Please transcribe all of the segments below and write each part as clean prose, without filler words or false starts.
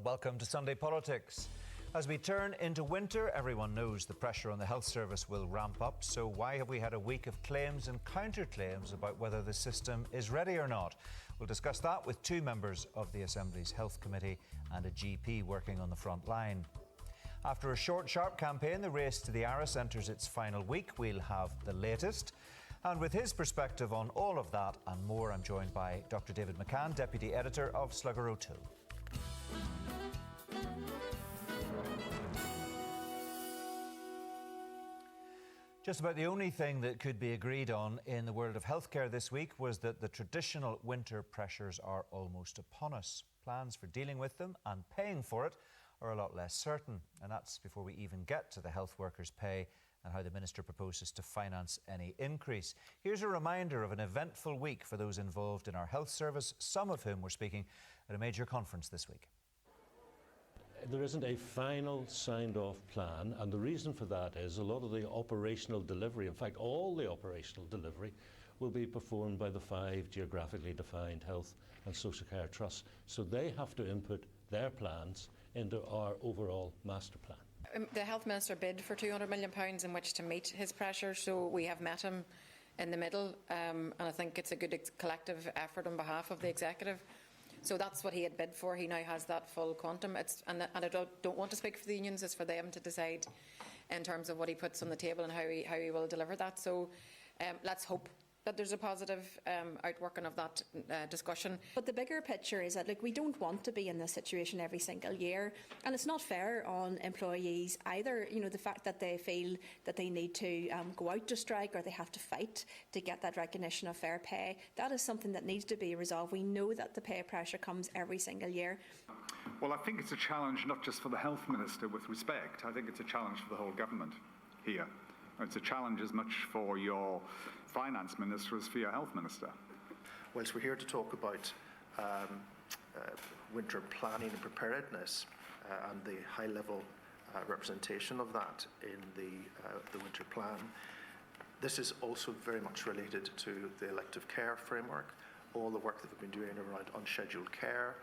and welcome to Sunday Politics. As we turn into winter, everyone knows the pressure on the health service will ramp up. So why have we had a week of claims and counterclaims about whether the system is ready or not? We'll discuss that with two members of the Assembly's Health Committee and a GP working on the front line. After a short, sharp campaign, the race to the Aras enters its final week. We'll have the latest. And with his perspective on all of that and more, I'm joined by Dr. David McCann, Deputy Editor of Slugger O'Toole. Just about the only thing that could be agreed on in the world of healthcare this week was that the traditional winter pressures are almost upon us. Plans for dealing with them and paying for it are a lot less certain. And that's before we even get to the health workers' pay and how the Minister proposes to finance any increase. Here's a reminder of an eventful week for those involved in our health service, some of whom were speaking at a major conference this week. There isn't a final signed-off plan, and the reason for that is a lot of the operational delivery, in fact all the operational delivery, will be performed by the 5 geographically defined health and social care trusts. So they have to input their plans into our overall master plan. The Health Minister bid for £200 million in which to meet his pressure, so we have met him in the middle, and I think it's a good collective effort on behalf of the Executive. So that's what he had bid for. He now has that full quantum. And I don't want to speak for the unions. It's for them to decide in terms of what he puts on the table and how he will deliver that. So let's hope that there's a positive outworking of that discussion. But the bigger picture is that, look, we don't want to be in this situation every single year, and it's not fair on employees either. You know, the fact that they feel that they need to go out to strike or they have to fight to get that recognition of fair pay, that is something that needs to be resolved. We know that the pay pressure comes every single year. Well, I think it's a challenge not just for the Health Minister with respect. I think it's a challenge for the whole government here. It's a challenge as much for your Finance Minister as for your Health Minister. Whilst we're here to talk about winter planning and preparedness and the high-level representation of that in the winter plan, this is also very much related to the elective care framework, all the work that we've been doing around unscheduled care,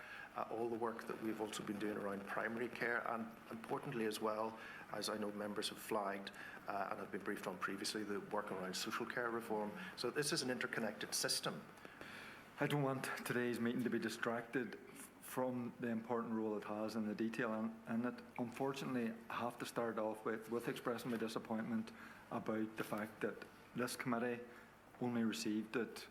all the work that we've also been doing around primary care, and importantly as well, as I know members have flagged and have been briefed on previously, the work around social care reform. So this is an interconnected system. I don't want today's meeting to be distracted from the important role it has in the detail, and it, unfortunately, I have to start off with expressing my disappointment about the fact that this committee only received it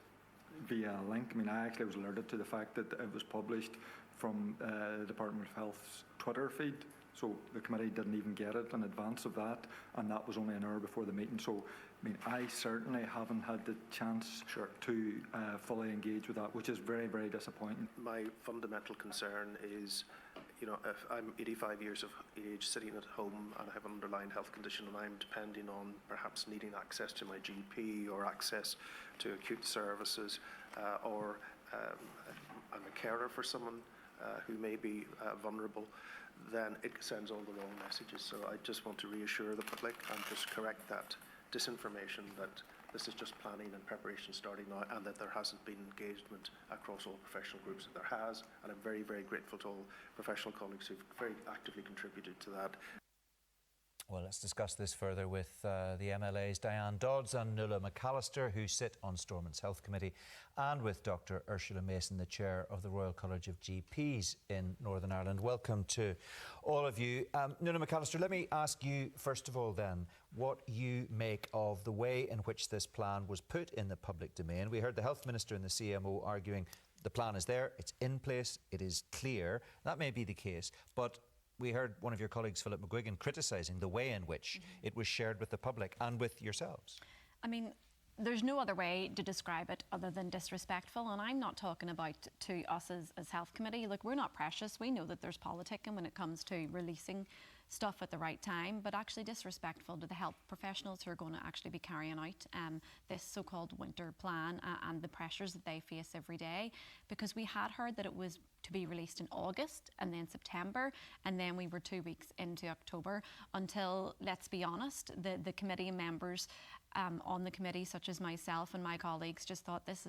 via a link. I mean, I actually was alerted to the fact that it was published from the Department of Health's Twitter feed, so the committee didn't even get it in advance of that, and that was only an hour before the meeting. So, I mean, I certainly haven't had the chance to fully engage with that, which is very, very disappointing. My fundamental concern is, you know, if I'm 85 years of age, sitting at home, and I have an underlying health condition, and I'm depending on perhaps needing access to my GP or access to acute services, or I'm a carer for someone who may be vulnerable, then it sends all the wrong messages. So I just want to reassure the public and just correct that disinformation that this is just planning and preparation starting now, and that there hasn't been engagement across all professional groups. There has, and I'm very, very grateful to all professional colleagues who've very actively contributed to that. Well, let's discuss this further with the MLAs Diane Dodds and Nuala McAllister, who sit on Stormont's Health Committee, and with Dr Ursula Mason, the Chair of the Royal College of GPs in Northern Ireland. Welcome to all of you. Nuala McAllister, let me ask you, first of all then, what you make of the way in which this plan was put in the public domain. We heard the Health Minister and the CMO arguing the plan is there, it's in place, it is clear. That may be the case, but we heard one of your colleagues, Philip McGuigan, criticising the way in which it was shared with the public and with yourselves. I mean, there's no other way to describe it other than disrespectful, and I'm not talking about to us as Health Committee. Look, we're not precious. We know that there's politicking when it comes to releasing stuff at the right time, but actually disrespectful to the health professionals who are going to actually be carrying out this so-called winter plan and the pressures that they face every day, because we had heard that it was to be released in August and then September, and then we were 2 weeks into October until, let's be honest, the committee members on the committee, such as myself and my colleagues, just thought it's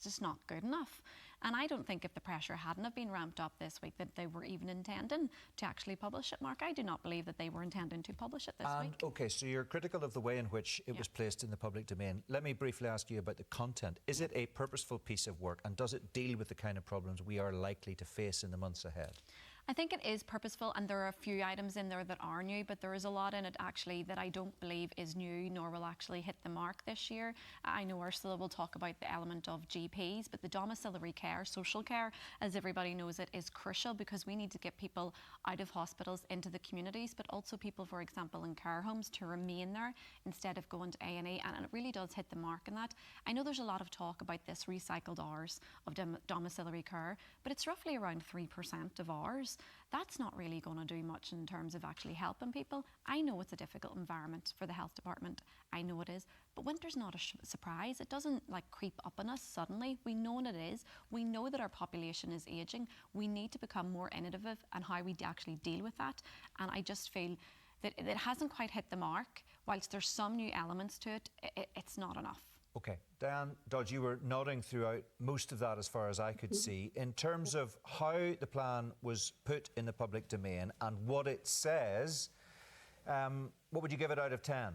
just not good enough. And I don't think if the pressure hadn't have been ramped up this week that they were even intending to actually publish it, Mark. I do not believe that they were intending to publish it this week. Okay, so you're critical of the way in which it was placed in the public domain. Let me briefly ask you about the content. Is it a purposeful piece of work, and does it deal with the kind of problems we are likely to face in the months ahead? I think it is purposeful, and there are a few items in there that are new, but there is a lot in it actually that I don't believe is new nor will actually hit the mark this year. I know Ursula will talk about the element of GPs, but the domiciliary care, social care, as everybody knows it, is crucial because we need to get people out of hospitals into the communities, but also people, for example, in care homes to remain there instead of going to A&E, and it really does hit the mark in that. I know there's a lot of talk about this recycled hours of domiciliary care, but it's roughly around 3% of hours. That's not really going to do much in terms of actually helping people. I know it's a difficult environment for the health department. I know it is. But winter's not a surprise. It doesn't like creep up on us suddenly. We know what it is. We know that our population is ageing. We need to become more innovative on how we actually deal with that. And I just feel that it hasn't quite hit the mark. Whilst there's some new elements to it, it's not enough. Okay, Diane Dodds, you were nodding throughout most of that as far as I could see. In terms of how the plan was put in the public domain and what it says, what would you give it out of 10?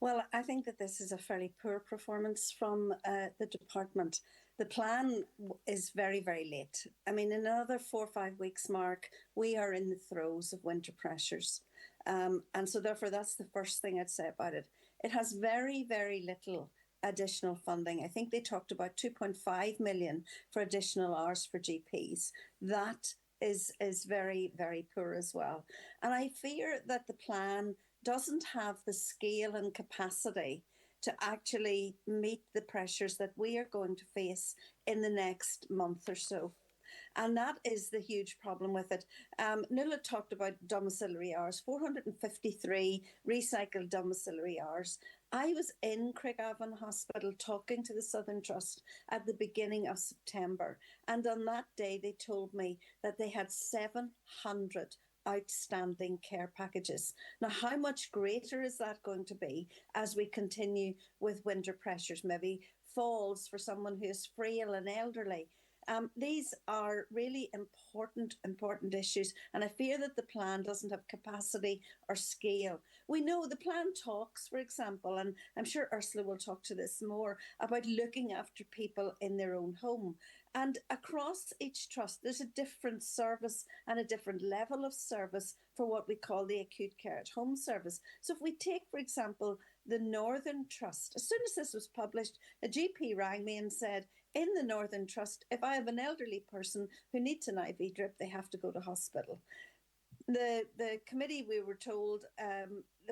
Well, I think that this is a fairly poor performance from the department. The plan is very, very late. I mean, in another 4 or 5 weeks, Mark, we are in the throes of winter pressures. And so therefore, that's the first thing I'd say about it. It has very, very little additional funding. I think they talked about 2.5 million for additional hours for GPs. That is very, very poor as well. And I fear that the plan doesn't have the scale and capacity to actually meet the pressures that we are going to face in the next month or so. And that is the huge problem with it. Nuala talked about domiciliary hours, 453 recycled domiciliary hours. I was in Craigavon Hospital talking to the Southern Trust at the beginning of September. And on that day, they told me that they had 700 outstanding care packages. Now, how much greater is that going to be as we continue with winter pressures, maybe falls for someone who is frail and elderly? These are really important issues, and I fear that the plan doesn't have capacity or scale. We know the plan talks, for example, and I'm sure Ursula will talk to this more, about looking after people in their own home. And across each trust, there's a different service and a different level of service for what we call the acute care at home service. So if we take, for example, the Northern Trust, as soon as this was published, a GP rang me and said, in the Northern Trust, if I have an elderly person who needs an IV drip, they have to go to hospital. The committee, we were told,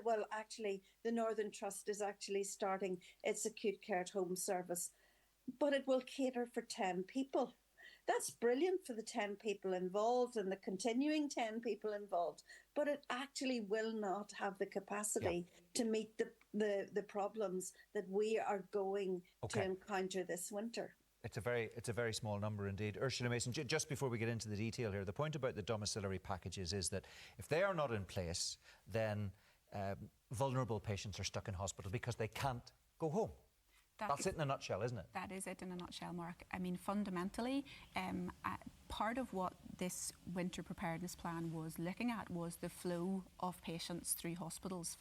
well, actually, the Northern Trust is actually starting its acute care at home service, but it will cater for 10 people. That's brilliant for the 10 people involved and the continuing 10 people involved, but it actually will not have the capacity to meet the problems that we are going to encounter this winter. It's a very small number indeed. Ursula Mason, just before we get into the detail here, the point about the domiciliary packages is that if they are not in place, then vulnerable patients are stuck in hospital because they can't go home. That's it in a nutshell, isn't it? That is it in a nutshell, Mark. I mean, fundamentally, part of what this winter preparedness plan was looking at was the flow of patients through hospitals,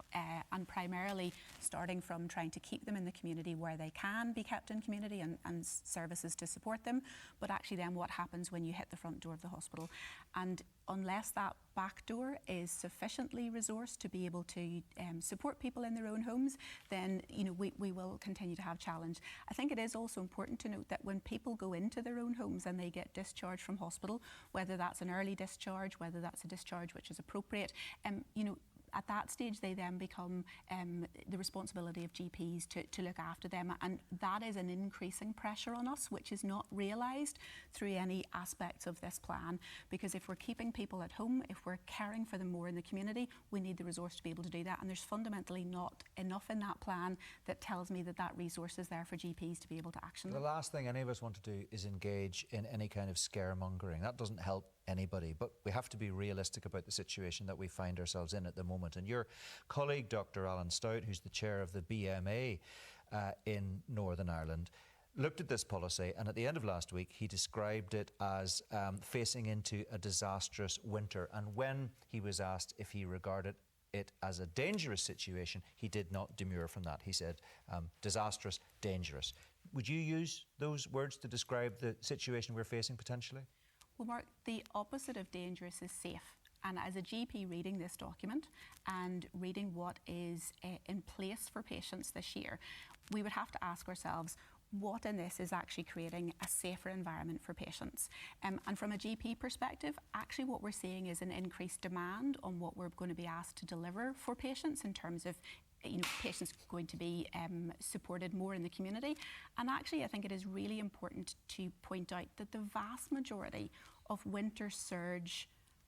and primarily starting from trying to keep them in the community where they can be kept in community and services to support them, but actually then what happens when you hit the front door of the hospital. And unless that back door is sufficiently resourced to be able to support people in their own homes, then we will continue to have challenge. I think it is also important to note that when people go into their own homes and they get discharged from hospital, whether that's an early discharge, whether that's a discharge which is appropriate, at that stage they then become the responsibility of GPs to look after them, and that is an increasing pressure on us, which is not realised through any aspects of this plan, because if we're keeping people at home, if we're caring for them more in the community, we need the resource to be able to do that, and there's fundamentally not enough in that plan that tells me that resource is there for GPs to be able to action them. The last thing any of us want to do is engage in any kind of scaremongering. That doesn't help anybody, but we have to be realistic about the situation that we find ourselves in at the moment. And your colleague, Dr. Alan Stout, who's the chair of the BMA in Northern Ireland, looked at this policy, and at the end of last week, he described it as facing into a disastrous winter. And when he was asked if he regarded it as a dangerous situation, he did not demur from that. He said, disastrous, dangerous. Would you use those words to describe the situation we're facing potentially? Well, Mark, the opposite of dangerous is safe. And as a GP reading this document and reading what is in place for patients this year, we would have to ask ourselves, what in this is actually creating a safer environment for patients? And from a GP perspective, actually what we're seeing is an increased demand on what we're going to be asked to deliver for patients in terms of patients going to be supported more in the community. And actually, I think it is really important to point out that the vast majority of winter surge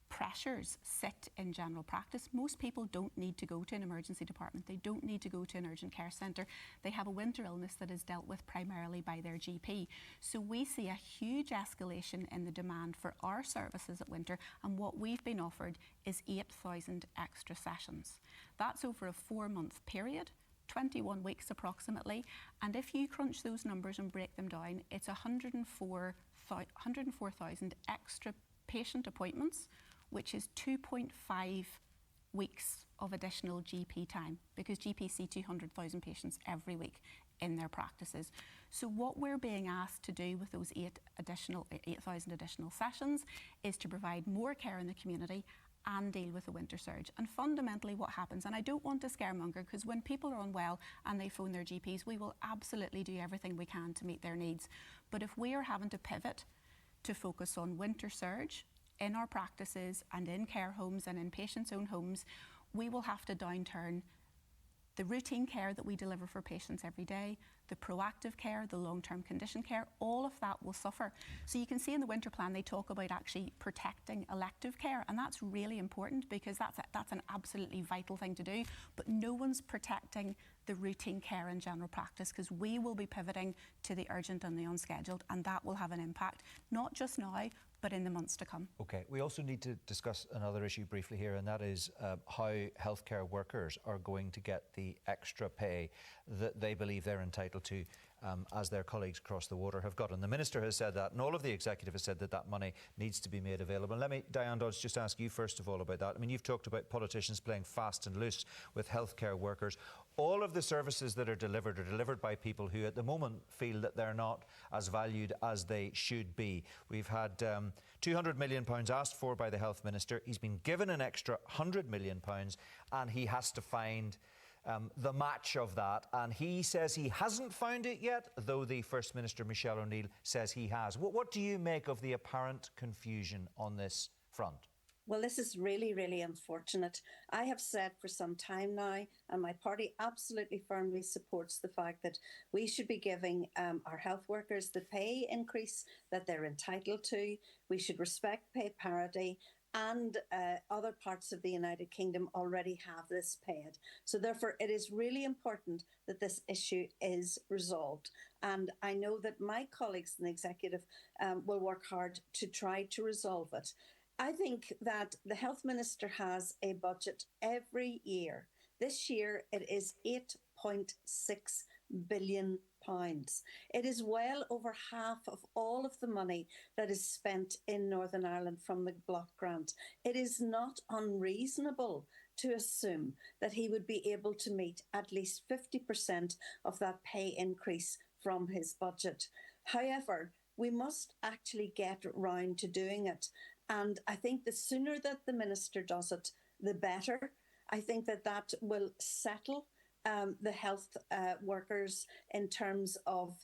pressures sit in general practice. Most people don't need to go to an emergency department. They don't need to go to an urgent care centre. They have a winter illness that is dealt with primarily by their GP. So we see a huge escalation in the demand for our services at winter, and what we've been offered is 8,000 extra sessions. That's over a 4-month period, 21 weeks approximately, and if you crunch those numbers and break them down, it's 104,000 extra patient appointments, which is 2.5 weeks of additional GP time, because GPs see 200,000 patients every week in their practices. So what we're being asked to do with those 8,000 additional sessions is to provide more care in the community and deal with the winter surge. And fundamentally what happens, and I don't want to scaremonger, because when people are unwell and they phone their GPs, we will absolutely do everything we can to meet their needs. But if we are having to pivot to focus on winter surge in our practices and in care homes and in patients' own homes, we will have to downturn the routine care that we deliver for patients every day, the proactive care, the long-term condition care, all of that will suffer. So you can see in the winter plan they talk about actually protecting elective care, and that's really important because that's an absolutely vital thing to do, but no one's protecting the routine care in general practice, because we will be pivoting to the urgent and the unscheduled, and that will have an impact, not just now, but in the months to come. OK, we also need to discuss another issue briefly here, and that is how healthcare workers are going to get the extra pay that they believe they're entitled to, as their colleagues across the water have got. And the Minister has said that, and all of the executive has said that that money needs to be made available. And let me, Diane Dodds, just ask you first of all about that. I mean, you've talked about politicians playing fast and loose with healthcare workers. All of the services that are delivered by people who at the moment feel that they're not as valued as they should be. We've had £200 million asked for by the Health Minister. He's been given an extra £100 million, and he has to find the match of that. And he says he hasn't found it yet, though the First Minister, Michelle O'Neill, says he has. What do you make of the apparent confusion on this front? Well, this is really, really unfortunate. I have said for some time now, and my party absolutely firmly supports the fact that we should be giving our health workers the pay increase that they're entitled to. We should respect pay parity, and other parts of the United Kingdom already have this paid. So therefore, it is really important that this issue is resolved. And I know that my colleagues in the executive will work hard to try to resolve it. I think that the Health Minister has a budget every year. This year, it is £8.6 billion. It is well over half of all of the money that is spent in Northern Ireland from the block grant. It is not unreasonable to assume that he would be able to meet at least 50% of that pay increase from his budget. However, we must actually get round to doing it. And I think the sooner that the Minister does it, the better. I think that that will settle the health workers in terms of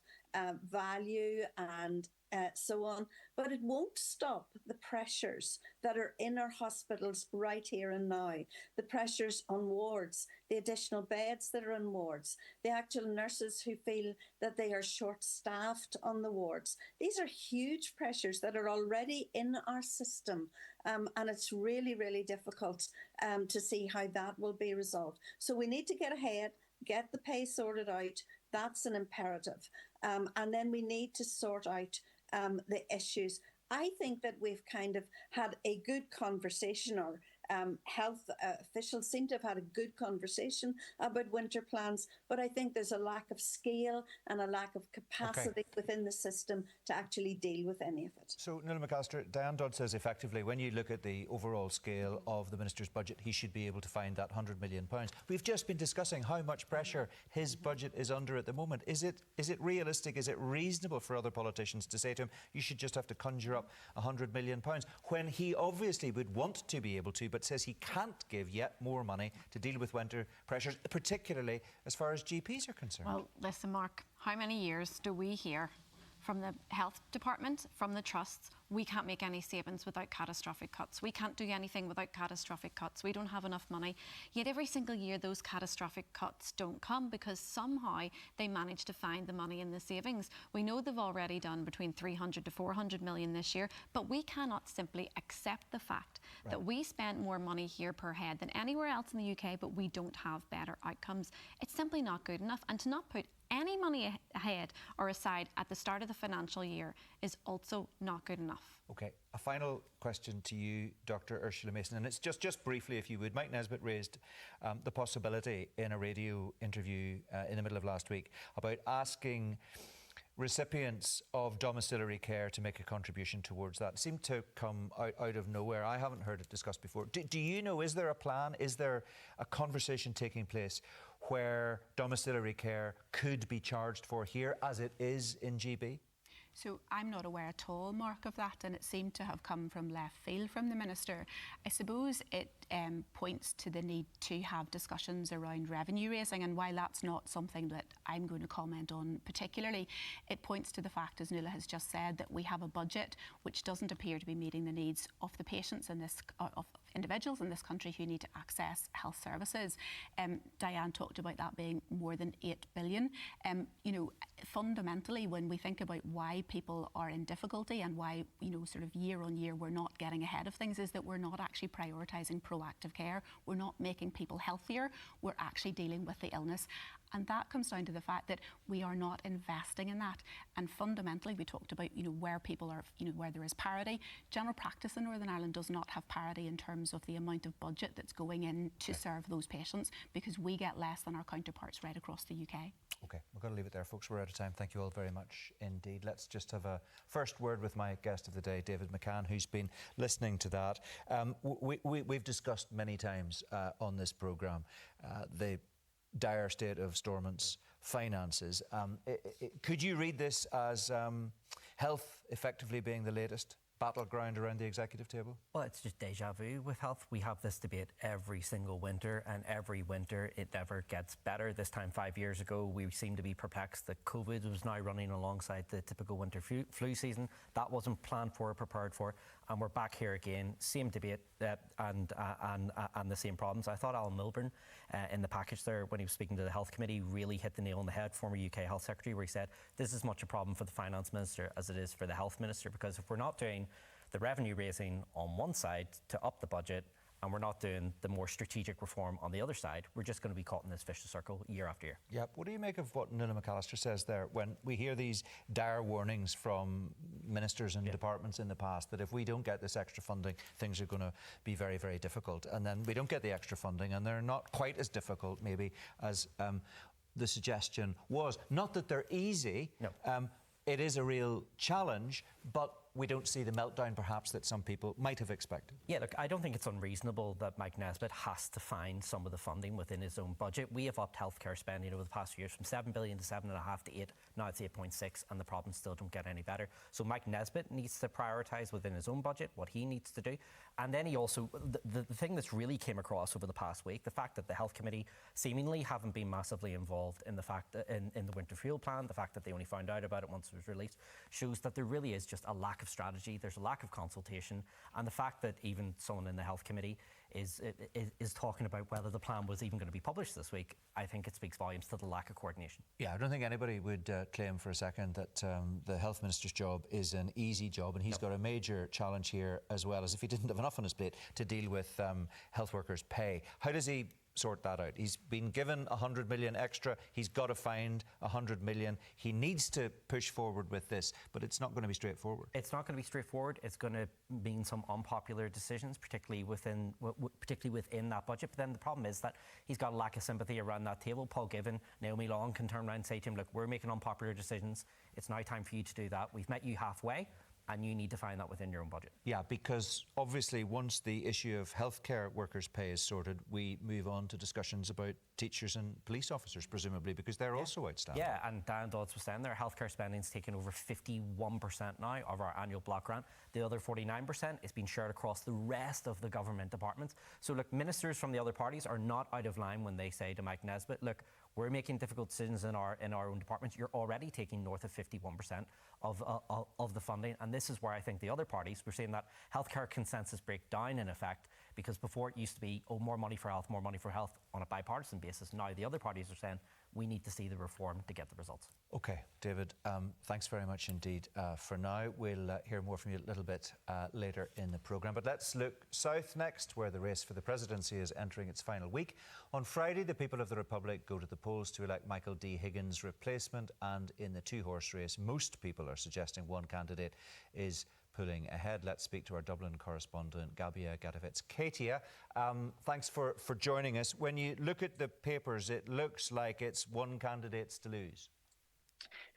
value and so on. But it won't stop the pressures that are in our hospitals right here and now. The pressures on wards, the additional beds that are on wards, the actual nurses who feel that they are short-staffed on the wards. These are huge pressures that are already in our system. And it's really, really difficult to see how that will be resolved. So we need to get ahead, get the pay sorted out. That's an imperative. And then we need to sort out the issues. I think that we've kind of had a good conversation, or health officials seem to have had a good conversation about winter plans, but I think there's a lack of scale and a lack of capacity within the system to actually deal with any of it. So, Nuala McAllister, Diane Dodd says effectively when you look at the overall scale of the Minister's budget, he should be able to find that £100 million. We've just been discussing how much pressure his budget is under at the moment. Is it realistic, is it reasonable for other politicians to say to him, you should just have to conjure up £100 million, when he obviously would want to be able to, but says he can't give yet more money to deal with winter pressures, particularly as far as GPs are concerned? Well, listen, Mark, how many years do we hear from the health department, from the trusts, we can't make any savings without catastrophic cuts. We can't do anything without catastrophic cuts. We don't have enough money. Yet every single year those catastrophic cuts don't come because somehow they manage to find the money in the savings. We know they've already done between 300 to 400 million this year, but we cannot simply accept the fact that we spend more money here per head than anywhere else in the UK, but we don't have better outcomes. It's simply not good enough. And to not put any money ahead or aside at the start of the financial year is also not good enough. OK, a final question to you, Dr. Ursula Mason, and it's just briefly, if you would. Mike Nesbitt raised the possibility in a radio interview in the middle of last week about asking recipients of domiciliary care to make a contribution towards that. It seemed to come out of nowhere. I haven't heard it discussed before. Do you know, is there a plan? Is there a conversation taking place where domiciliary care could be charged for here as it is in GB? So I'm not aware at all, Mark, of that, and it seemed to have come from left field from the Minister. I suppose it points to the need to have discussions around revenue raising, and while that's not something that I'm going to comment on particularly, it points to the fact, as Nuala has just said, that we have a budget which doesn't appear to be meeting the needs of the patients in this, of individuals in this country who need to access health services. Diane talked about that being more than 8 billion. You know, fundamentally, when we think about why people are in difficulty and why, you know, sort of year on year we're not getting ahead of things, is that we're not actually prioritising proactive care. We're not making people healthier. We're actually dealing with the illness. And that comes down to the fact that we are not investing in that. And fundamentally, we talked about, you know, where people are, you know, where there is parity. General practice in Northern Ireland does not have parity in terms of the amount of budget that's going in to serve those patients, because we get less than our counterparts right across the UK. OK, we're going to leave it there, folks. We're out of time. Thank you all very much indeed. Let's just have a first word with my guest of the day, David McCann, who's been listening to that. We've discussed many times on this programme the dire state of Stormont's finances. Could you read this as health effectively being the latest battleground around the executive table? Well, it's just deja vu with health. We have this debate every single winter, and every winter it never gets better. This time 5 years ago, we seemed to be perplexed that COVID was now running alongside the typical winter flu season. That wasn't planned for or prepared for, and we're back here again, same debate and the same problems. I thought Alan Milburn in the package there, when he was speaking to the Health Committee, really hit the nail on the head, former UK Health Secretary, where he said this is as much a problem for the Finance Minister as it is for the Health Minister, because if we're not doing the revenue raising on one side to up the budget, and we're not doing the more strategic reform on the other side, we're just going to be caught in this vicious circle year after year. Yep. What do you make of what Nuala McAllister says there, when we hear these dire warnings from ministers and departments in the past that if we don't get this extra funding, things are going to be very, very difficult, and then we don't get the extra funding and they're not quite as difficult maybe as the suggestion was. Not that they're easy. No. It is a real challenge, but we don't see the meltdown perhaps that some people might have expected. Yeah, look, I don't think it's unreasonable that Mike Nesbitt has to find some of the funding within his own budget. We have upped healthcare spending over the past few years from 7 billion to 7.5 to 8, now it's 8.6, and the problems still don't get any better. So Mike Nesbitt needs to prioritise within his own budget what he needs to do. And then he also, the thing that's really came across over the past week, the fact that the Health Committee seemingly haven't been massively involved in the fact that in the winter fuel plan, the fact that they only found out about it once it was released, shows that there really is just a lack of strategy, there's a lack of consultation, and the fact that even someone in the Health Committee is talking about whether the plan was even going to be published this week, I think it speaks volumes to the lack of coordination. Yeah, I don't think anybody would claim for a second that the Health Minister's job is an easy job, and he's got a major challenge here, as well as if he didn't have enough on his plate to deal with health workers' pay. How does he sort that out. He's been given 100 million extra. He's got to find 100 million. He needs to push forward with this, but it's not going to be straightforward. It's not going to be straightforward. It's going to mean some unpopular decisions, particularly within that budget. But then the problem is that he's got a lack of sympathy around that table. Paul Givan, Naomi Long can turn around and say to him, look, we're making unpopular decisions. It's now time for you to do that. We've met you halfway, and you need to find that within your own budget. Yeah, because obviously once the issue of healthcare workers' pay is sorted, we move on to discussions about teachers and police officers, presumably, because they're also outstanding. Yeah, and Dan Dodds was saying there, healthcare spending's taken over 51% now of our annual block grant. The other 49% is being shared across the rest of the government departments. So look, ministers from the other parties are not out of line when they say to Mike Nesbitt, look, we're making difficult decisions in our own departments. You're already taking north of 51% of the funding, and this is where I think the other parties, we're seeing that healthcare consensus break down in effect, because before it used to be, oh, more money for health on a bipartisan basis. Now the other parties are saying we need to see the reform to get the results. OK, David, thanks very much indeed for now. We'll hear more from you a little bit later in the programme. But let's look south next, where the race for the presidency is entering its final week. On Friday, the people of the Republic go to the polls to elect Michael D. Higgins' replacement. And in the two-horse race, most people are suggesting one candidate is pulling ahead. Let's speak to our Dublin correspondent, Gabia Gadovitz-Katia. Thanks for joining us. When you look at the papers, it looks like it's one candidate's to lose.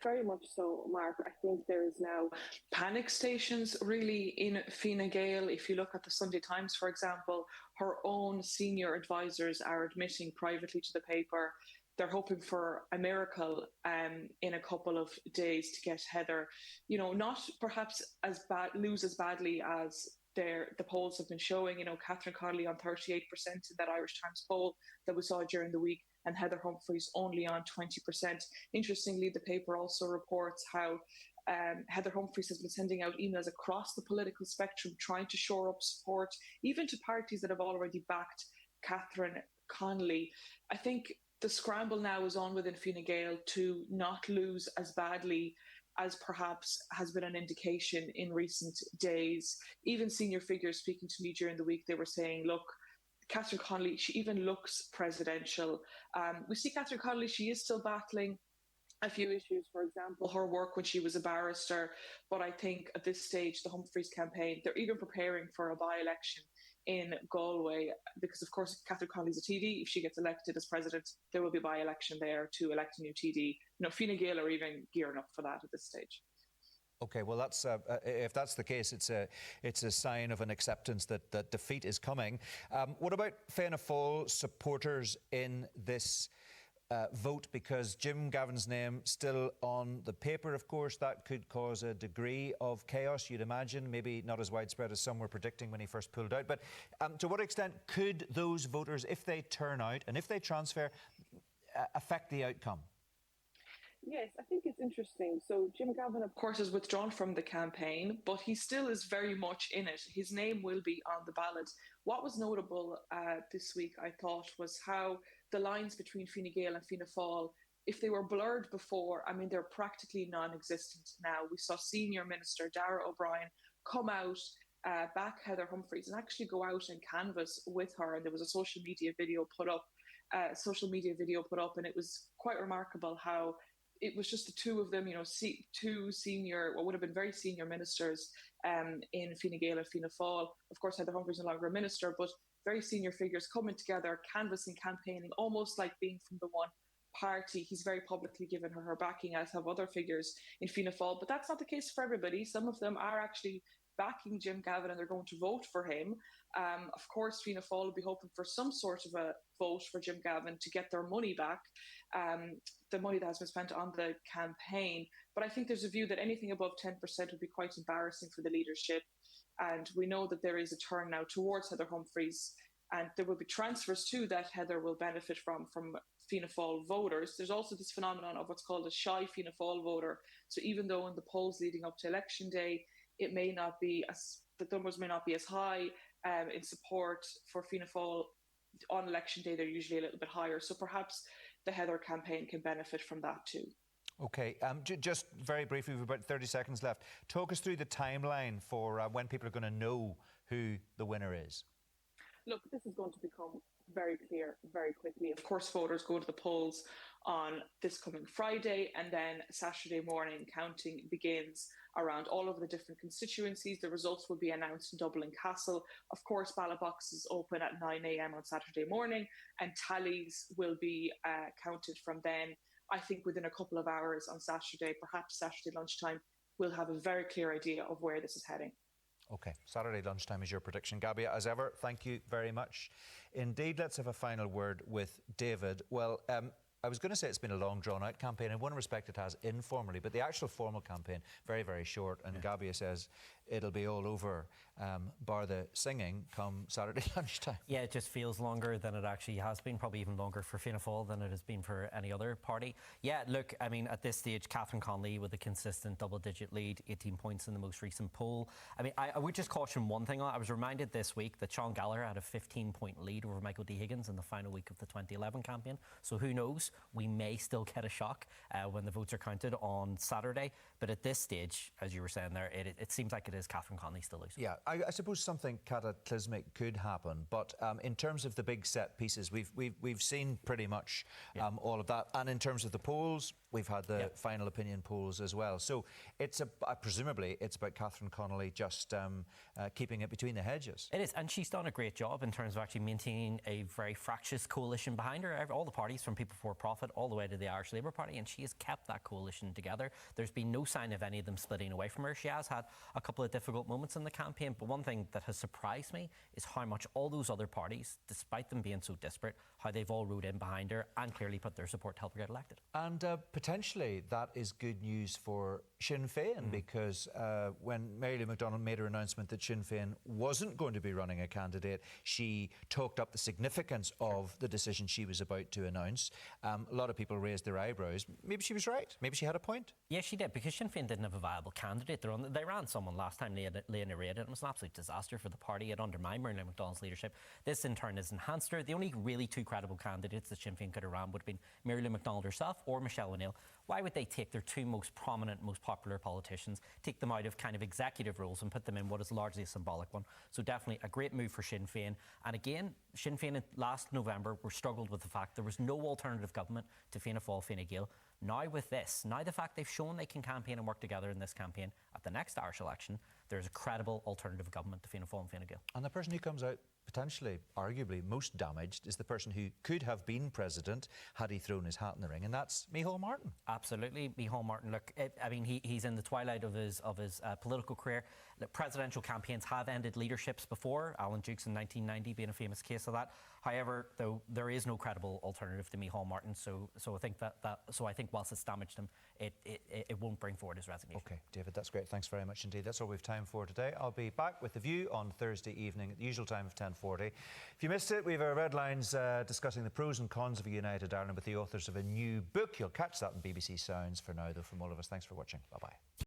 Very much so, Mark. I think there is now panic stations really in Fine Gael. If you look at the Sunday Times, for example, her own senior advisors are admitting privately to the paper they're hoping for a miracle in a couple of days to get Heather, not perhaps lose as badly as the polls have been showing. Catherine Connolly on 38% in that Irish Times poll that we saw during the week, and Heather Humphreys only on 20%. Interestingly, the paper also reports how Heather Humphreys has been sending out emails across the political spectrum trying to shore up support, even to parties that have already backed Catherine Connolly. I think the scramble now is on within Fine Gael to not lose as badly as perhaps has been an indication in recent days. Even senior figures speaking to me during the week, they were saying, look, Catherine Connolly, she even looks presidential. We see Catherine Connolly, she is still battling a few issues, for example, her work when she was a barrister. But I think at this stage, the Humphreys campaign, they're even preparing for a by-election in Galway, because of course Catherine Connolly's a TD. If she gets elected as president, there will be a by-election there to elect a new TD. Fine Gael are even gearing up for that at this stage. Okay, well, that's if that's the case, it's a sign of an acceptance that defeat is coming. What about Fianna Fáil supporters in this vote? Because Jim Gavin's name still on the paper, of course, that could cause a degree of chaos, you'd imagine, maybe not as widespread as some were predicting when he first pulled out. But to what extent could those voters, if they turn out and if they transfer, affect the outcome? Yes, I think it's interesting. So Jim Gavin, of course, is withdrawn from the campaign, but he still is very much in it. His name will be on the ballot. What was notable this week, I thought, was how the lines between Fine Gael and Fianna Fáil, if they were blurred before, they're practically non-existent now. We saw Senior Minister Dara O'Brien come out, back Heather Humphreys, and actually go out and canvass with her. And there was a social media video put up, and it was quite remarkable how it was just the two of them, two senior, what would have been very senior ministers in Fine Gael and Fianna Fáil. Of course, Heather Humphreys no longer a minister, but very senior figures coming together, canvassing, campaigning, almost like being from the one party. He's very publicly given her backing, as have other figures in Fianna Fáil. But that's not the case for everybody. Some of them are actually backing Jim Gavin and they're going to vote for him. Of course, Fianna Fáil will be hoping for some sort of a vote for Jim Gavin to get their money back, the money that has been spent on the campaign. But I think there's a view that anything above 10% would be quite embarrassing for the leadership. And we know that there is a turn now towards Heather Humphreys, and there will be transfers too that Heather will benefit from Fianna Fáil voters. There's also this phenomenon of what's called a shy Fianna Fáil voter. So even though in the polls leading up to election day, it may not be the numbers may not be as high in support for Fianna Fáil, on election day they're usually a little bit higher. So perhaps the Heather campaign can benefit from that too. Okay, just very briefly, we've about 30 seconds left. Talk us through the timeline for when people are going to know who the winner is. Look, this is going to become very clear very quickly. Of course, voters go to the polls on this coming Friday, and then Saturday morning counting begins around all of the different constituencies. The results will be announced in Dublin Castle. Of course, ballot boxes open at 9 a.m. on Saturday morning, and tallies will be counted from then. I think within a couple of hours on Saturday, perhaps Saturday lunchtime, we'll have a very clear idea of where this is heading. OK, Saturday lunchtime is your prediction. Gabby, as ever, thank you very much. Indeed, let's have a final word with David. Well, I was going to say it's been a long, drawn-out campaign. In one respect, it has informally, but the actual formal campaign, very, very short. And Gabby says it'll be all over, bar the singing, come Saturday lunchtime. Yeah, it just feels longer than it actually has been, probably even longer for Fianna Fáil than it has been for any other party. Yeah, look, I mean, at this stage, Catherine Connolly with a consistent double-digit lead, 18 points in the most recent poll. I mean, I would just caution one thing. I was reminded this week that Sean Gallagher had a 15-point lead over Michael D. Higgins in the final week of the 2011 campaign. So who knows? We may still get a shock when the votes are counted on Saturday. But at this stage, as you were saying there, it seems like it is Catherine Connolly still losing. Yeah, I suppose something cataclysmic could happen, but in terms of the big set pieces, we've seen pretty much all of that, and in terms of the polls, we've had the final opinion polls as well. So it's presumably it's about Catherine Connolly just keeping it between the hedges. It is, and she's done a great job in terms of actually maintaining a very fractious coalition behind her. All the parties, from People for Profit all the way to the Irish Labour Party, and she has kept that coalition together. There's been no sign of any of them splitting away from her. She has had a couple of difficult moments in the campaign, but one thing that has surprised me is how much all those other parties, despite them being so disparate, how they've all rode in behind her and clearly put their support to help her get elected. And potentially that is good news for Sinn Féin, because when Mary Lou McDonald made her announcement that Sinn Féin wasn't going to be running a candidate, she talked up the significance of the decision she was about to announce. A lot of people raised their eyebrows. Maybe she was right. Maybe she had a point. Yeah, she did, because Sinn Féin didn't have a viable candidate. They ran someone last time, Lena Reid, and it was an absolute disaster for the party. It undermined Mary Lou McDonald's leadership. This, in turn, has enhanced her. The only really two credible candidates that Sinn Féin could have ran would have been Mary Lou McDonald herself or Michelle O'Neill. Why would they take their two most prominent, most popular politicians, take them out of kind of executive roles and put them in what is largely a symbolic one? So definitely a great move for Sinn Féin. And again, Sinn Féin last November were struggled with the fact there was no alternative government to Fianna Fáil, Fine Gael. Now with this, now the fact they've shown they can campaign and work together in this campaign, at the next Irish election, there's a credible alternative government to Fianna Fáil and Fine Gael. And the person who comes out potentially, arguably, most damaged is the person who could have been president had he thrown his hat in the ring, and that's Micheál Martin. Absolutely, Micheál Martin. Look, I mean, he's in the twilight of his political career. The presidential campaigns have ended leaderships before, Alan Dukes in 1990 being a famous case of that. However, though, there is no credible alternative to Micheál Martin, so I think I think whilst it's damaged him, it won't bring forward his resignation. OK, David, that's great. Thanks very much indeed. That's all we've time for today. I'll be back with The View on Thursday evening at the usual time of 10:40. If you missed it, we have our Red Lines discussing the pros and cons of a united Ireland with the authors of a new book. You'll catch that on BBC Sounds. For now, though, from all of us, thanks for watching. Bye-bye.